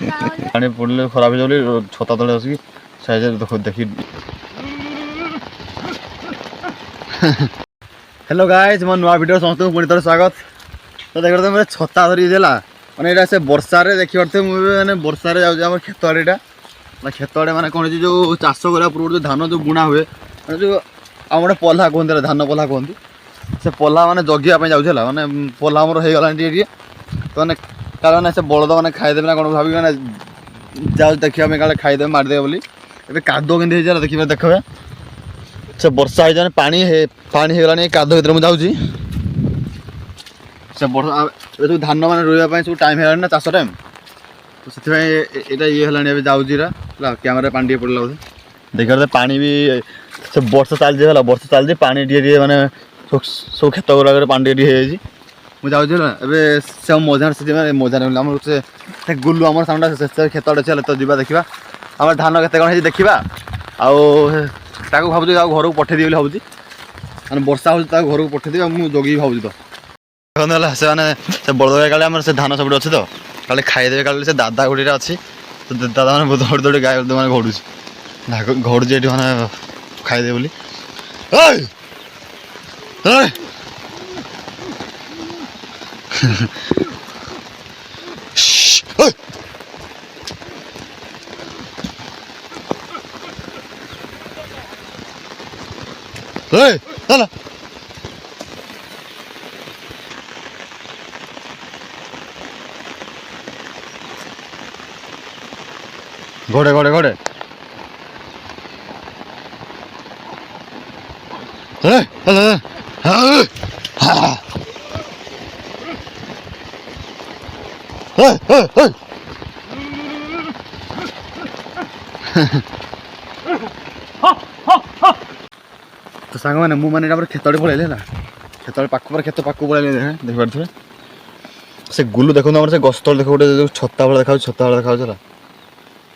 पानी पड़े खराब हो छता तले आसिक साइज देखी हेलो गाइज मो नुआ वीडियो समस्त पुणी थोड़ा स्वागत। तो देख मेरे छता धरी देला मैंने यहाँ से वर्षा देखी पारे मैंने वर्षा जाऊँ खेत आड़ेटा खेत आड़े मैंने कौन जो चाष करा पूर्व जो धान जो बुणा हुए जो आम गोटे पल्हा कहते धान पल्हा कहती से पल्हा मैंने जगियापी जाऊला मैंने पल्हा आमर हो गला तो मैंने कारण से बलद मैंने खाईदेवे ना कौन भाविक मैंने जाऊ देखा काले खाईदे मारिदेवे बोली ए कादो के देखिए देखा से वर्षा हो पानी पानी हो गला कादो भर मुझे जाऊँगी से वर्षा जो धान मैंने रोईवाई सब टाइम है ना चाष टाइम तो से ये है जाऊँगा कैमेरा पानी पड़ा बोधे देखिए पानी भी से वर्षा चलती वर्षा चलती पानी मानने सब खेत गुराक पानी टे मुझे जाऊँगी से मजा से मजा से गुलु आम सामने खेत आड़े चल तो जा देखा आम धान के देखा भावुँ घर को पठेदी भावुँ मैंने वर्षा हो घर को पठेदी मुझे जगि भावुँ तो से मैंने बड़द काले से धान सब अच्छे तो काले खाईदे काले से दादा गुड़ी अच्छी तो दादा मैंने दौड़ी दौड़ी गाय मैंने घड़ू ये मैंने खाईदे बोली घोड़े घोड़े घोड़े तो सांग मैंने मुझे खेत पलैली है खेत पाख खेत पाक पलैली देखिए से गुलु देखो से गछ तले देख गोटे छता भाई देखा छता भाई देखा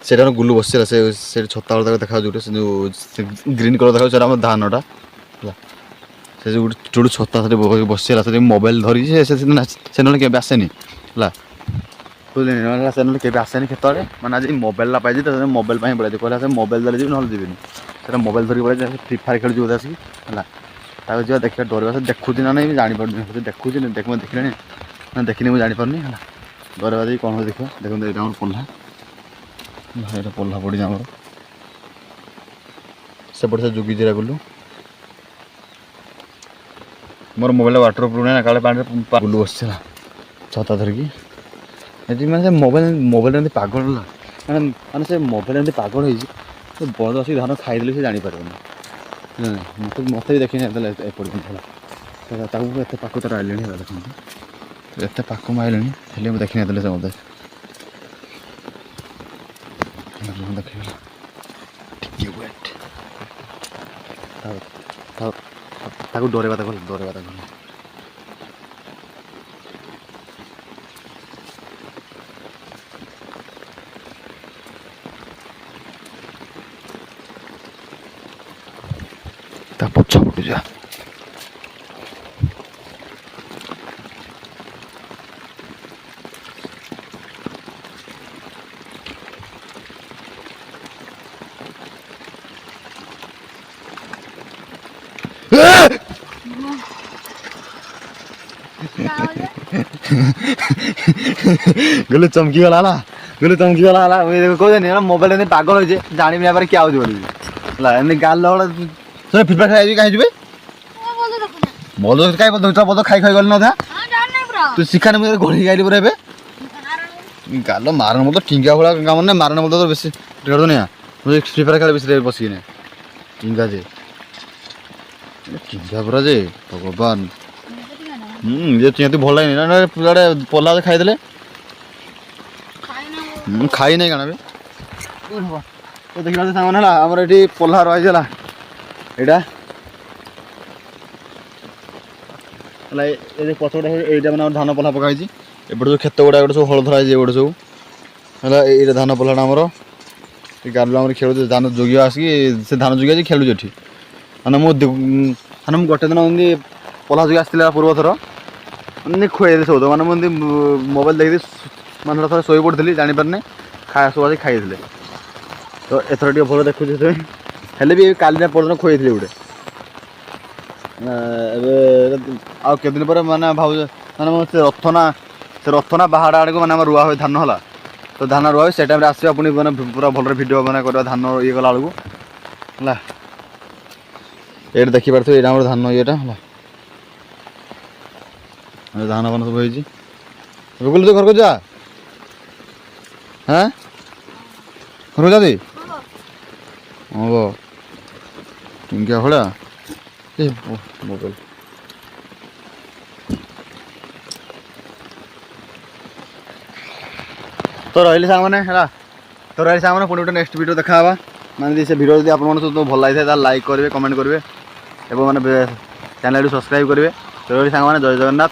से गुलु बसला से छता भाई देखा जो ग्रीन कलर देखा धानटा से जो छता बसला से मोबाइल धरी से ना के आसेनी है बुझे से ना के आसेनी खेत मैंने आज मोबाइल पाई तो मोबाइल पड़े कहला मोबाइल धरी ना जीवन से मोबाइल धरिक पड़े फ्री फायर खेल बोधे आसिक है जा देखा डर से देखुची ना नहीं जापर देखुची देख देखिले ना देखनी मुझे जापारे है डर बाजी कौन हो देखो देखो यहाँ पल्हा भाई पल्हा पड़ी आमर सेपटे से जुगी जीरा गुलु मोर मोबाइल वाटर प्रूफ ना काले पानी गुलु बसला छता धरिकी ये मैंने मोबाइल मोबाइल पागल मैंने मैंने से मोबाइल पागल हो बड़द आसिक धान खाईदे से जापर मत मत भी देखी एपर्तला एत पाक तर आए देखते एत पाक आइले देखी से मत डरवा डरवा पछा पटू जा गुलु चमकी गला गुलु चमकी गला कहते मोबाइल पागल हो जानी पारे क्या बोली गाल फ्री फायर खाई कहीं बल कहीं बद खाई खाई गल ना तू शिखाने मुझे घोड़ी गाइली पूरा गाल मारण बोल टिंगा भाया काम ना मारण बोल तो बेस ढेर नहीं मुझे फ्री फायर खेल बेस बसिकी टिंगा जे टिंगा पूरा जे भगवान ये चिंती भल लगे ना पिला पल्ला खाईदे खाई नहीं कण तो देखा सामान है आमर ये पल्हा रही है ये पछपटे ये मैंने धान पल्हा पकाई एपटे जो खेत गुड़ा गोटे सब हल धरा गोटे सब है ये धान पल्हाटा आमर गालु आम खेल धान जोगी आसिक से धान जोगी खेलुचे ये मैंने मुझे गोटे दिन एमती पल्हा जोगी आसला पूर्व थर मैंने खुआई सब मैंने मुझे मोबाइल देखी मैंने थोड़ा शोई पड़ी जापारे ସବୁ ଆସି ଖାଇଥିଲେ। ତ ଏଥର ଟିକେ ଭଲ ଦେଖୁଛି ସେଥିପାଇଁ ହେଲେ ବି କାଲିନା ପରଦିନ ଖୁଆଇଥିଲି ଗୋଟେ ଏବେ ଆଉ କେତେଦିନ ପରେ ମାନେ ଭାବୁଛ ମାନେ ସେ ରଥନା ବାହାଡ଼ ଆଡ଼କୁ ମାନେ ଆମର ରୁଆ ହୁଏ ଧାନ ହେଲା। ତ ଧାନ ରୁଆ ହୁଏ ସେ ଟାଇମ୍ରେ ଆସିବା ପୁଣି ମାନେ ପୁରା ଭଲରେ ଭିଡ଼ିଓ ମାନେ କରିବା ଧାନ ଇଏ କଲା ବେଳକୁ ହେଲା। ଏଇଠି ଦେଖିପାରୁଥିବେ ଏଇଟା ଆମର ଧାନ ଇଏଟା ହେଲା। ଧାନ ଫାନ ସବୁ ହେଇଛି। ଗୁଗୁଲୁ ତୁ ଘରକୁ ଯା ହାଁ ଘରକୁ ଯାନ୍ତି ହବ ଟିଙ୍କିଆ ଭଳିଆ ଏ ମୋବାଇଲ ତ ରହିଲି ସାଙ୍ଗମାନେ ହେଲା। ତ ରହିଲି ସାଙ୍ଗମାନେ ପୁଣି ଗୋଟେ ନେକ୍ସଟ ଭିଡ଼ିଓ ଦେଖା ହେବା। ମାନେ ସେ ଭିଡ଼ିଓ ଯଦି ଆପଣମାନଙ୍କୁ ସବୁ ଭଲ ଲାଗିଥାଏ ତାହେଲେ ଲାଇକ୍ କରିବେ କମେଣ୍ଟ କରିବେ ଏବଂ ମାନେ ଚ୍ୟାନେଲକୁ ସବସ୍କ୍ରାଇବ୍ କରିବେ। ତ ରହିଲି ସାଙ୍ଗମାନେ ଜୟ ଜଗନ୍ନାଥ।